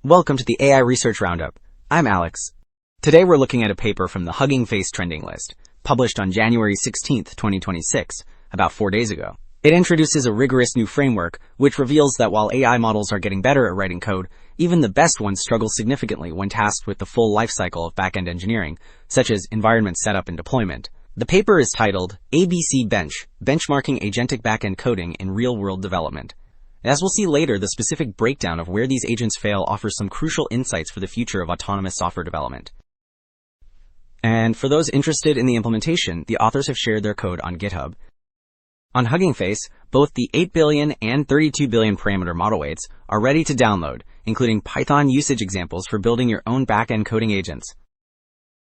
Welcome to the AI Research Roundup. I'm Alex. Today we're looking at a paper from the Hugging Face trending list, published on January 16, 2026, about 4 days ago. It introduces a rigorous new framework, which reveals that while AI models are getting better at writing code, even the best ones struggle significantly when tasked with the full lifecycle of backend engineering, such as environment setup and deployment. The paper is titled ABC Bench, Benchmarking Agentic Backend Coding in Real-World Development. As we'll see later, the specific breakdown of where these agents fail offers some crucial insights for the future of autonomous software development. And for those interested in the implementation, the authors have shared their code on GitHub. On Hugging Face, both the 8 billion and 32 billion parameter model weights are ready to download, including Python usage examples for building your own backend coding agents.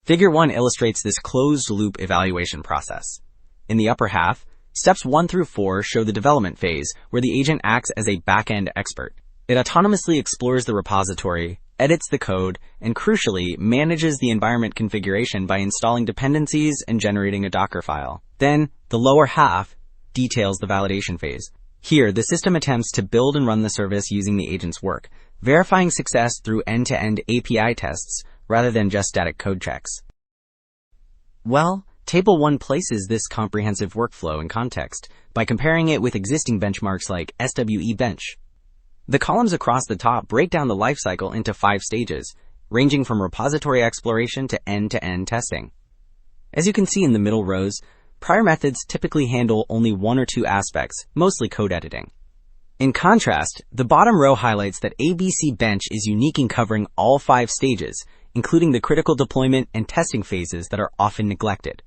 Figure 1 illustrates this closed-loop evaluation process. In the upper half, Steps 1 through 4 show the development phase, where the agent acts as a back-end expert. It autonomously explores the repository, edits the code, and crucially, manages the environment configuration by installing dependencies and generating a Docker file. Then, the lower half details the validation phase. Here, the system attempts to build and run the service using the agent's work, verifying success through end-to-end API tests rather than just static code checks. Well, Table 1 places this comprehensive workflow in context by comparing it with existing benchmarks like SWE Bench. The columns across the top break down the lifecycle into 5 stages, ranging from repository exploration to end-to-end testing. As you can see in the middle rows, prior methods typically handle only 1 or 2 aspects, mostly code editing. In contrast, the bottom row highlights that ABC Bench is unique in covering all 5 stages, including the critical deployment and testing phases that are often neglected.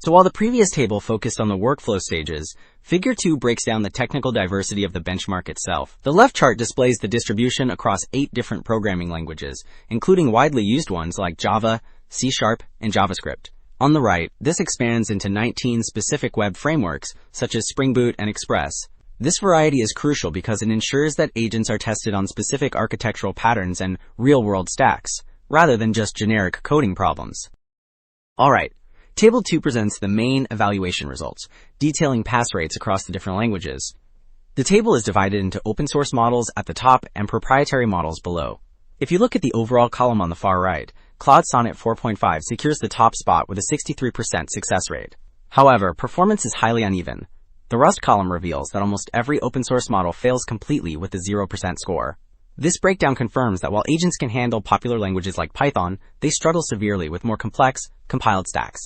So while the previous table focused on the workflow stages, Figure 2 breaks down the technical diversity of the benchmark itself. The left chart displays the distribution across 8 different programming languages, including widely used ones like Java, C#, and JavaScript. On the right, this expands into 19 specific web frameworks, such as Spring Boot and Express. This variety is crucial because it ensures that agents are tested on specific architectural patterns and real-world stacks, rather than just generic coding problems. Alright. Table 2 presents the main evaluation results, detailing pass rates across the different languages. The table is divided into open source models at the top and proprietary models below. If you look at the overall column on the far right, Claude Sonnet 4.5 secures the top spot with a 63% success rate. However, performance is highly uneven. The Rust column reveals that almost every open source model fails completely with a 0% score. This breakdown confirms that while agents can handle popular languages like Python, they struggle severely with more complex, compiled stacks.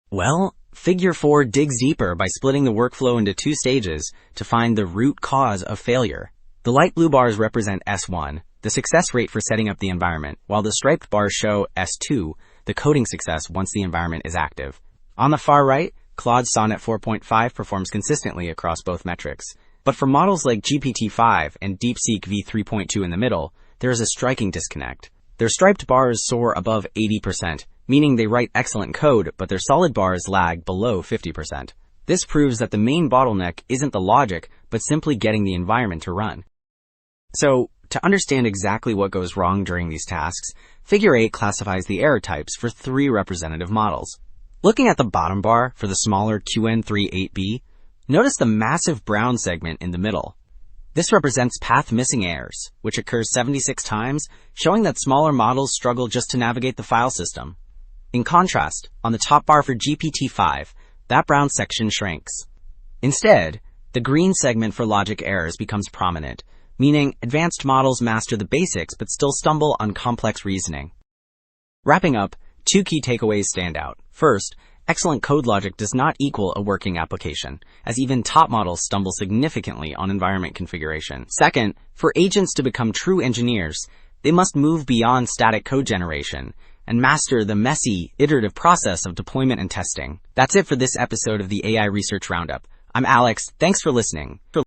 Well, Figure 4 digs deeper by splitting the workflow into 2 stages to find the root cause of failure. The light blue bars represent S1, the success rate for setting up the environment, while the striped bars show S2, the coding success once the environment is active. On the far right, Claude Sonnet 4.5 performs consistently across both metrics. But for models like GPT-5 and DeepSeek v3.2 in the middle, there is a striking disconnect. Their striped bars soar above 80%, meaning they write excellent code, but their solid bars lag below 50%. This proves that the main bottleneck isn't the logic, but simply getting the environment to run. So, to understand exactly what goes wrong during these tasks, Figure 8 classifies the error types for 3 representative models. Looking at the bottom bar for the smaller QN38B, notice the massive brown segment in the middle. This represents path missing errors, which occurs 76 times, showing that smaller models struggle just to navigate the file system. In contrast, on the top bar for GPT-5, that brown section shrinks. Instead, the green segment for logic errors becomes prominent, meaning advanced models master the basics but still stumble on complex reasoning. Wrapping up, 2 key takeaways stand out. First, excellent code logic does not equal a working application, as even top models stumble significantly on environment configuration. Second, for agents to become true engineers, they must move beyond static code generation and master the messy, iterative process of deployment and testing. That's it for this episode of the AI Research Roundup. I'm Alex. Thanks for listening.